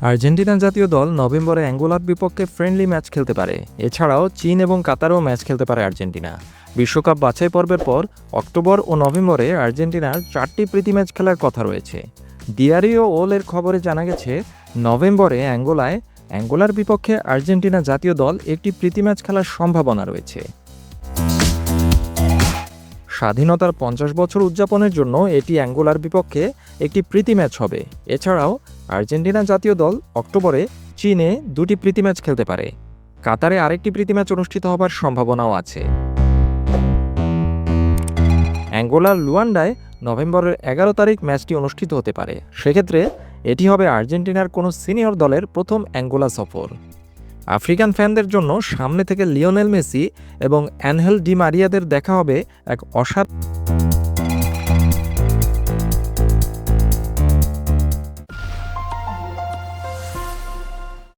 Argentina জাতীয় দল নভেম্বরে অ্যাঙ্গোলার বিপক্ষে ফ্রেন্ডলি ম্যাচ খেলতে পারে। এছাড়াও চীন এবং কাতারও ম্যাচ খেলতে পারে আর্জেন্টিনা। বিশ্বকাপ বাছাই পর্বের পর অক্টোবর ও নভেম্বরে আর্জেন্টিনার 4টি প্রীতি ম্যাচ খেলার কথা রয়েছে। ডিয়ারিও ওলের খবরে জানা গেছে, নভেম্বরে অ্যাঙ্গোলার বিপক্ষে আর্জেন্টিনা জাতীয় দল একটি প্রীতি ম্যাচ খেলার সম্ভাবনা রয়েছে। স্বাধীনতার 50 বছর উদযাপনের জন্য এটি অ্যাঙ্গোলার বিপক্ষে একটি প্রীতি ম্যাচ হবে। এছাড়াও আর্জেন্টিনা জাতীয় দল অক্টোবরে চীনে 2টি প্রীতি ম্যাচ খেলতে পারে। কাতারে আরেকটি প্রীতি ম্যাচ অনুষ্ঠিত হবার সম্ভাবনাও আছে। অ্যাঙ্গোলার লুয়ান্ডায় নভেম্বরের 11 তারিখ ম্যাচটি অনুষ্ঠিত হতে পারে। সেক্ষেত্রে এটি হবে আর্জেন্টিনার কোনো সিনিয়র দলের প্রথম অ্যাঙ্গোলা সফর। আফ্রিকান ফ্যানদের জন্য সামনে থেকে লিওনেল মেসি এবং অ্যানহেল ডি মারিয়াদের দেখা হবে এক অসাধারণ